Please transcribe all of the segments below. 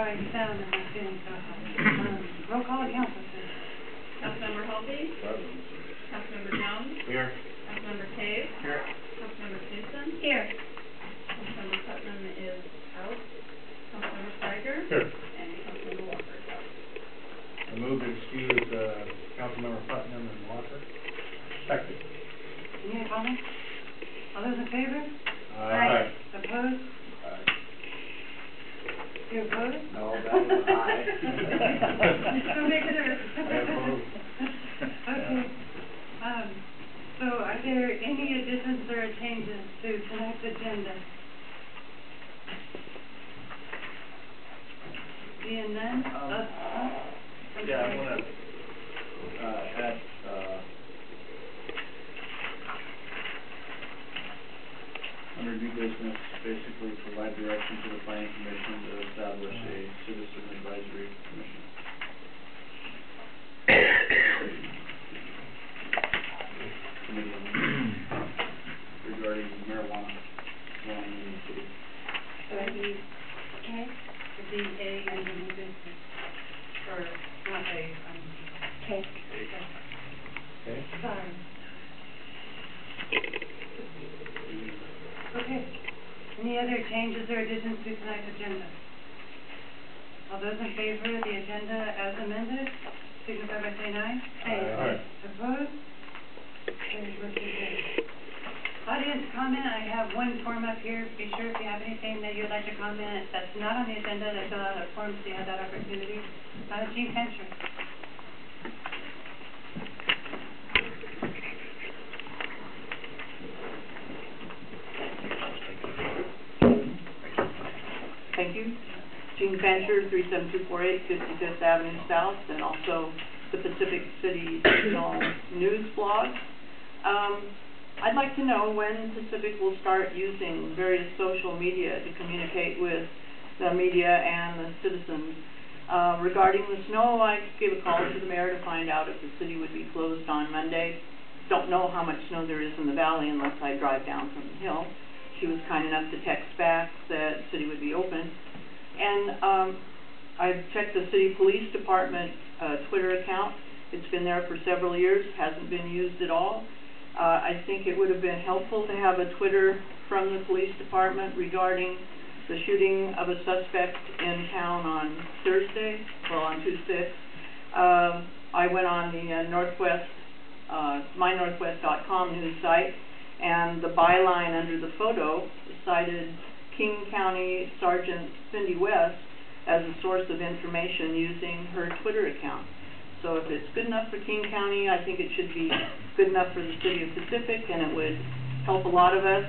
sorry, sound is not getting so high. Roll call of council, please. Councilmember Halsey. Present. Councilmember Jones. Here. Councilmember Cave. Here. Councilmember Knudsen. Here. Councilmember Putnam is out. Councilmember Steiger. Here. And Councilmember Walker is out. I move to excuse Councilmember Putnam and Walker. Second. Any other comments? All those in favor? Aye. Opposed? Aye. You opposed? No, that was aye. Just to make sure. I oppose. Okay. So are there any additions or changes to tonight's agenda? Seeing none? Yeah, I want to add under new business, basically provide direction to the planning commission to establish a citizen advisory commission. Regarding marijuana law in the city. So it'd be K? It'd be A under new business. Or not A, K. Okay. Sorry. Okay. Any other changes or additions to tonight's agenda? All those in favor of the agenda as amended, signify by saying aye. Aye. Opposed? Okay, motion carries. Audience comment, I have one form up here. Be sure if you have anything that you'd like to comment that's not on the agenda, to fill out a form so you have that opportunity. Jean Fancher. Thank you. Jean Fancher, 37248 55th Avenue South, and also the Pacific City Regional News blog. I'd like to know when Pacific will start using various social media to communicate with the media and the citizens. Regarding the snow, I gave a call to the mayor to find out if the city would be closed on Monday. Don't know how much snow there is in the valley unless I drive down from the hill. She was kind enough to text back that the city would be open. And I've checked the city police department Twitter account. It's been there for several years, hasn't been used at all. I think it would have been helpful to have a Twitter from the police department regarding the shooting of a suspect in town on Thursday, well, on 2/6. I went on the mynorthwest.com news site, and the byline under the photo cited King County Sergeant Cindy West as a source of information using her Twitter account. So if it's good enough for King County, I think it should be good enough for the city of Pacific, and it would help a lot of us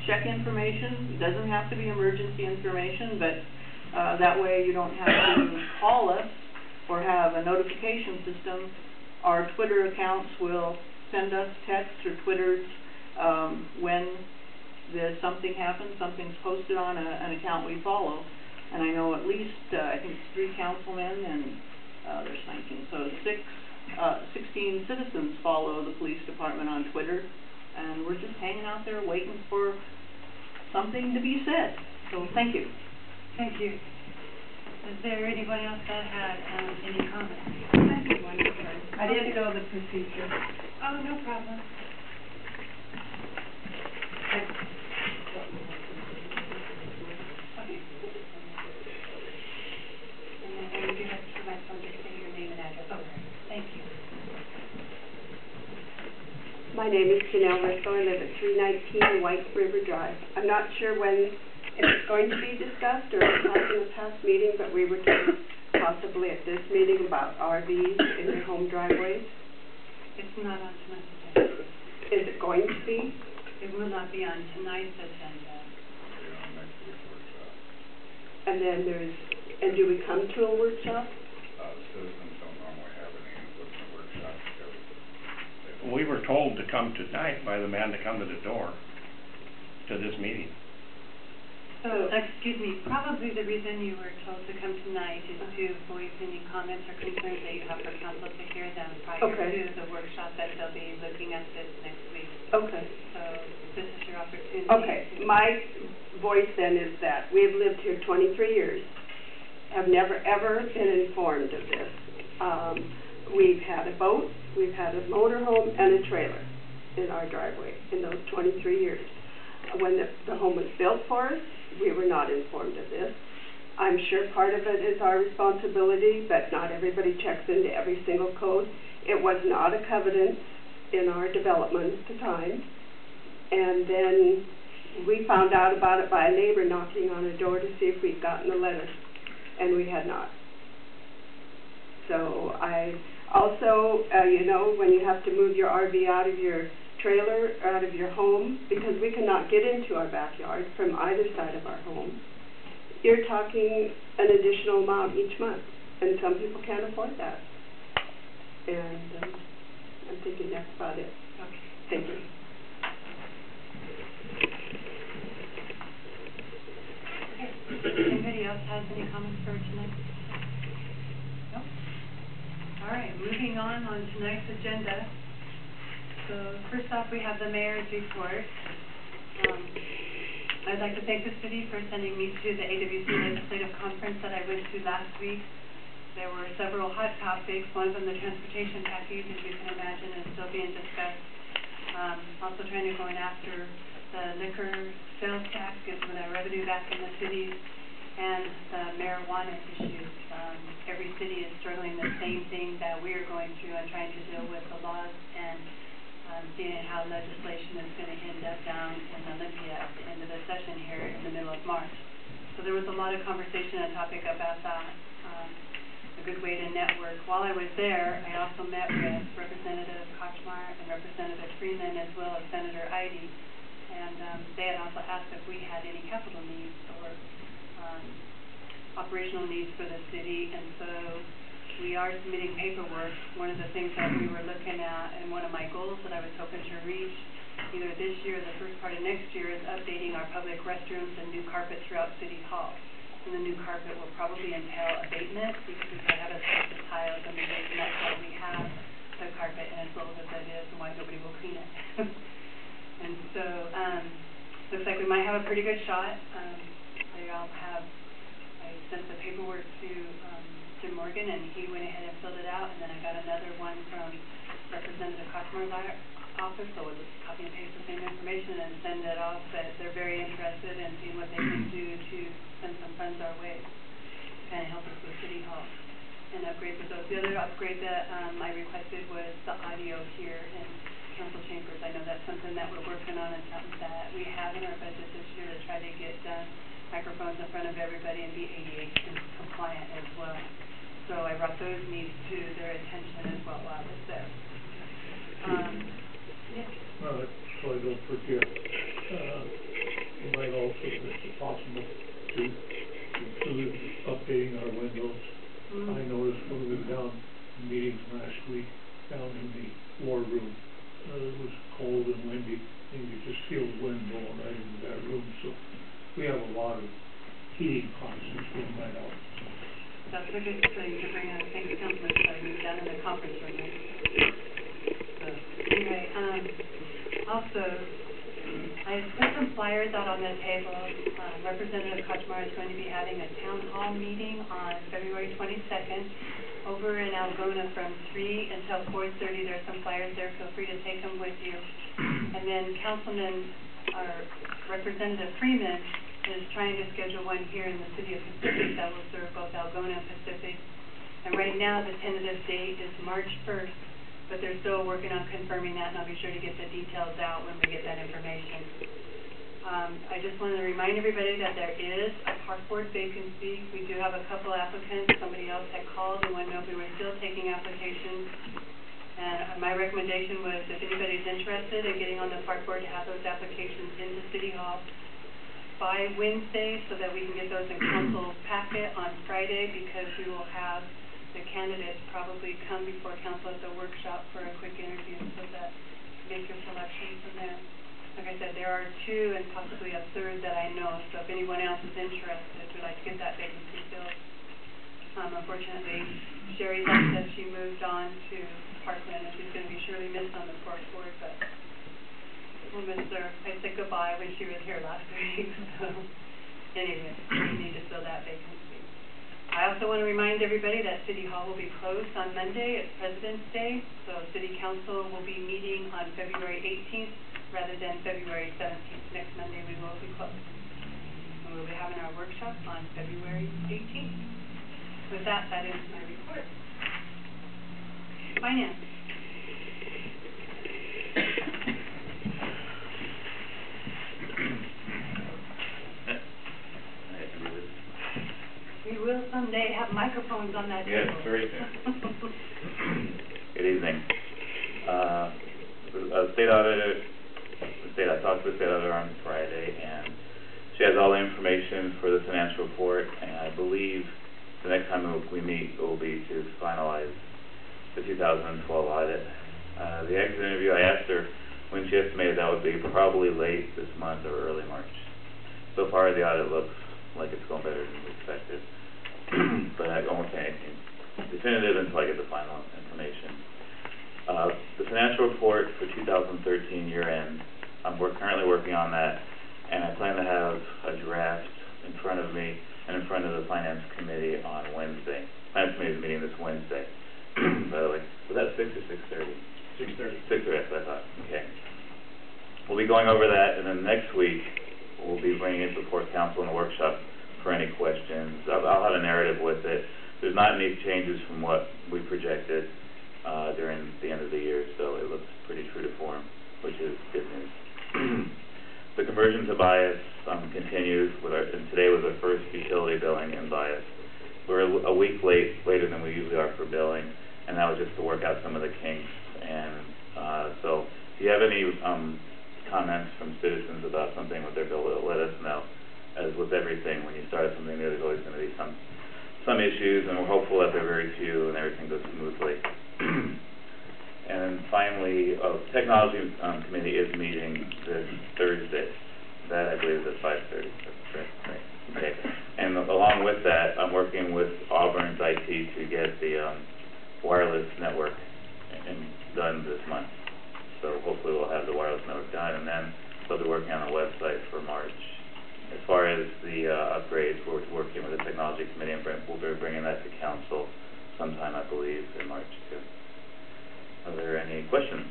check information. It doesn't have to be emergency information, but that way you don't have to call us or have a notification system. Our Twitter accounts will send us texts or Twitters when there's something happens, something's posted on an account we follow. And I know at least, I think it's 3 councilmen and there's 19, so 16 citizens follow the police department on Twitter, and we're just hanging out there waiting for something to be said. So thank you. Thank you. Is there anyone else that had any comments? I didn't know the procedure. Oh, no problem. Okay. And you have to provide something to say your name and address. Okay. Thank you. My name is Janelle Risco. I live at 319 White River Drive. I'm not sure when it's going to be discussed or discussed in the past meeting, but we were told possibly at this meeting about RVs in their home driveways. It's not on tonight's agenda. Is it going to be? It will not be on tonight's agenda. Next week's workshop. And then and do we come to a workshop? Citizens don't normally have any input in the workshop because we were told to come tonight by the man to come to the door to this meeting. So, excuse me, probably the reason you were told to come tonight is to voice any comments or concerns that you have for council to hear them prior to the workshop that they'll be looking at this next week. Okay. So this is your opportunity. Okay. My voice then is that we have lived here 23 years. have never, ever been informed of this. We've had a boat, we've had a motorhome, and a trailer in our driveway in those 23 years. When the home was built for us, we were not informed of this. I'm sure part of it is our responsibility, but not everybody checks into every single code. It was not a covenant in our development at the time. And then we found out about it by a neighbor knocking on a door to see if we'd gotten the letter, and we had not. So I also, you know, when you have to move your RV out of your trailer, out of your home, because we cannot get into our backyard from either side of our home, you're talking an additional amount each month, and some people can't afford that. And I'm thinking that's about it. Okay. Thank you. Anybody else has any comments for tonight? No? All right, moving on tonight's agenda. So first off, we have the mayor's report. I'd like to thank the city for sending me to the AWC legislative conference that I went to last week. There were several hot topics. One of them, the transportation package, as you can imagine, is still being discussed. Also trying to go in after the liquor sales tax, get some of that revenue back in the cities, and the marijuana issues. Every city is struggling the same thing that we are going through and trying to deal with the laws and seeing how legislation is going to end up down in Olympia at the end of the session here in the middle of March. So there was a lot of conversation and topic about that. A good way to network. While I was there, I also met with Representative Kochmar and Representative Freeman, as well as Senator Ivey, and they had also asked if we had any capital needs or operational needs for the city, and so we are submitting paperwork. One of the things that we were looking at, and one of my goals that I was hoping to reach either this year or the first part of next year, is updating our public restrooms and new carpet throughout City Hall. And the new carpet will probably entail abatement, because I have a set of tiles and the reason that's why we have the carpet and as old as it is and why nobody will clean it. And so, looks like we might have a pretty good shot. I sent the paperwork to Jim Morgan, and he went ahead and filled it out, and then I got another one from Representative Kochmar's office, so we'll just copy and paste the same information and send it off, but they're very interested in seeing what they can do to send some funds our way, to kind of help us with City Hall and upgrades with those. The other upgrade that I requested was the audio here in council chambers. I know that's something that we're working on and something that we have in our budget this year to try to get done, microphones in front of everybody and be ADA compliant as well. So I brought those needs to their attention as well while I was there. Yeah. So I don't forget, it might also, if it's possible, to include updating our windows. I noticed when we were down in meetings last week, down in the war room, it was cold and windy, and you could just feel the wind blowing right into that room, so we have a lot of heating costs that's going right out. That's a good thing to bring up. Thanks, Councilman, so you're down in the conference room, right? So, anyway, also, I put some flyers out on the table. Representative Kochmar is going to be having a town hall meeting on February 22nd over in Algona from 3 until 4:30. There's some flyers there. Feel free to take them with you. And then Representative Freeman is trying to schedule one here in the city of Pacific that will serve both Algona and Pacific. And right now, the tentative date is March 1st, but they're still working on confirming that, and I'll be sure to get the details out when we get that information. I just wanted to remind everybody that there is a park board vacancy. We do have a couple applicants. Somebody else had called and wanted to know if we were still taking applications. And my recommendation was, if anybody's interested in getting on the park board, to have those applications into City Hall by Wednesday, so that we can get those in council's packet on Friday, because we will have the candidates probably come before council at the workshop for a quick interview, so that make your selection from there. Like I said, there are 2 and possibly a third that I know, so if anyone else is interested, we'd like to get that vacancy filled. Unfortunately, Sherry left us. She moved on to Parkland, and she's going to be surely missed on the park board, but we'll miss her. I said goodbye when she was here last week, so anyway, we need to fill that vacancy. I also want to remind everybody that City Hall will be closed on Monday. It's President's Day, so City Council will be meeting on February 18th rather than February 17th. Next Monday, we will be closed. And we'll be having our workshop on February 18th. With that, that ends my report. Finance. We will someday have microphones on that Yes, table. very soon. Good evening. State auditor, I talked to the state auditor on Friday, and she has all the information for the financial report, and I believe the next time we meet will be to finalize the 2012 audit. The exit interview, I asked her when she estimated that would be probably late this month or early March. So far, the audit looks like it's going better than we expected. But I won't say anything definitive until I get the final information. The financial report for 2013 year end, we're currently working on that, and I plan to have a draft in front of me and in front of the Finance Committee on Wednesday. Finance Committee is meeting this Wednesday. By the way, was that 6 or 6:30? 6:30. 6:30, that's what I thought. Okay. We'll be going over that, and then next week we'll be bringing it before council in the workshop for any questions. I'll have a narrative with it. There's not any changes from what we projected during the end of the year, so it looks pretty true to form, which is good news. The conversion to BIAS continues, and today was our first utility billing in BIAS. We're a week later than we usually are for billing, and that was just to work out some of the kinks. And so if you have any comments from citizens about something with their bill, let us know. As with everything, when you start something new, there's always going to be some issues, and we're hopeful that they're very few and everything goes smoothly. And finally, Technology Committee is meeting this Thursday. That, I believe, is at 5:30. That's correct, right? Okay. And along with that, I'm working with Auburn's IT to get the wireless network done this month. So hopefully we'll have the wireless network done, and then they'll be working on a website for March. As far as the upgrades, we're working with the Technology Committee, and we'll be bringing that to council sometime, I believe, in March too. Are there any questions?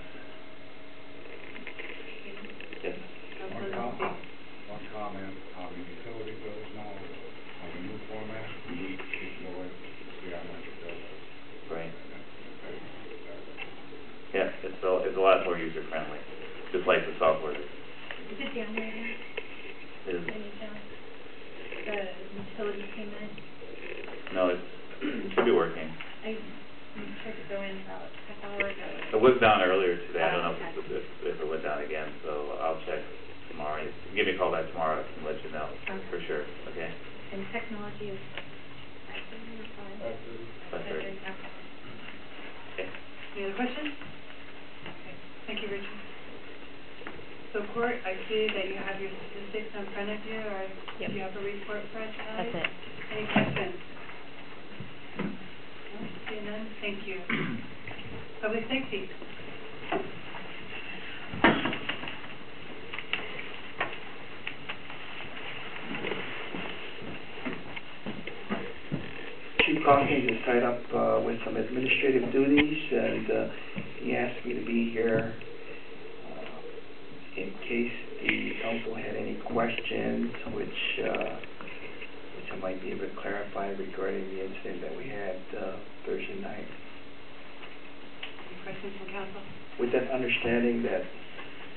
Yes? One comment on the utility bills now, on the new format, you can go in, see how much it does. Right. Yeah, it's a lot more user friendly, just like the software is. Is it down right now? Is Any down? The utility payment? no, it should be working. I tried to go in about a half hour ago. It was down earlier today. I don't know Okay. if it went down again, so I'll check tomorrow. You can give me a call back tomorrow, I can let you know for sure, okay? And technology is 5:30 or 5? 5:30. Okay. Any other questions? Okay, thank you, Richard. So Court, I see that you have your statistics in front of you, or do you have a report for us tonight? That's it. Any questions? No, seeing none, thank you. Public safety. Chief Calkins is tied up with some administrative duties, and he asked me to be here in case the council had any questions, which I might be able to clarify regarding the incident that we had Thursday night. Any questions from council? With that understanding that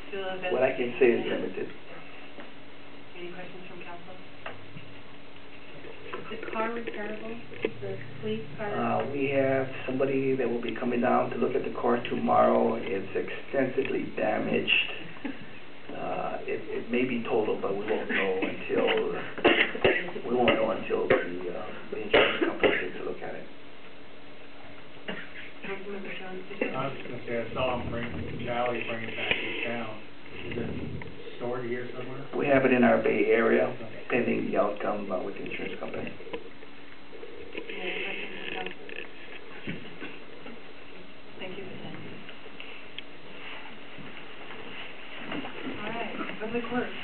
Still what I can say is limited. Any questions from council? Is the car repairable? The police car? We have somebody that will be coming down to look at the car tomorrow. It's extensively damaged. It may be total, but we won't know until the insurance company takes a look at it. Councilmember Jones, did you I was just gonna say, I saw him Charlie bring it back to town. Is it stored here somewhere? We have it in our Bay Area, pending the outcome with the insurance company. Any questions from council? Thank you for that. All right, public works.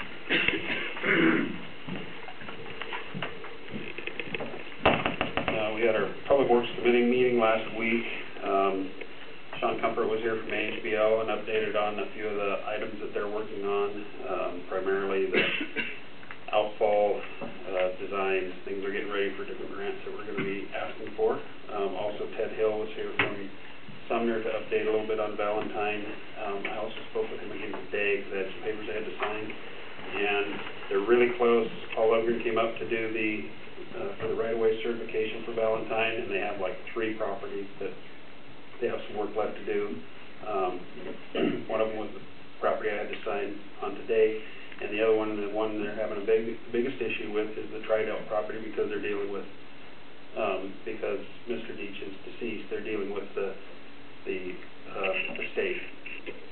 last week. Sean Comfort was here from HBO and updated on a few of the items that they're working on, primarily the outfall, designs, things they're getting ready for different grants that we're gonna be asking for. Also Ted Hill was here from Sumner to update a little bit on Valentine. I also spoke with him again today, because I had some papers I had to sign, and they're really close. Paul Lundgren came up to do for the right-of-way certification for Valentine, and they have like 3 properties that they have some work left to do. One of them was the property I had to sign on today, and the other one, the one they're having biggest issue with is the Trident property, because they're dealing with, because Mr. Deach is deceased, they're dealing with the estate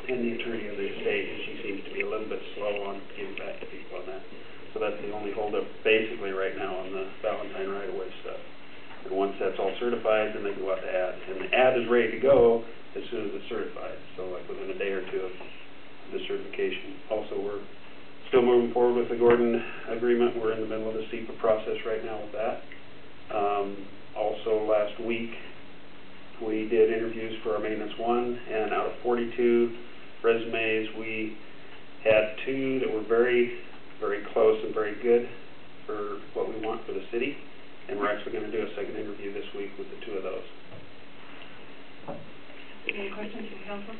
and the attorney of the estate, and she seems to be a little bit slow on getting back to people on that. So that's the only holdup basically right now on the Valentine right-of-way stuff. And once that's all certified, then they can go out to ad. And the ad is ready to go as soon as it's certified, so like within a day or two of the certification. Also, we're still moving forward with the Gordon agreement. We're in the middle of the SEPA process right now with that. Also, last week, we did interviews for our maintenance 1, and out of 42 resumes, we had 2 that were very, very close and very good for what we want for the city. And we're actually going to do a second interview this week with the 2 of those. Any questions from council?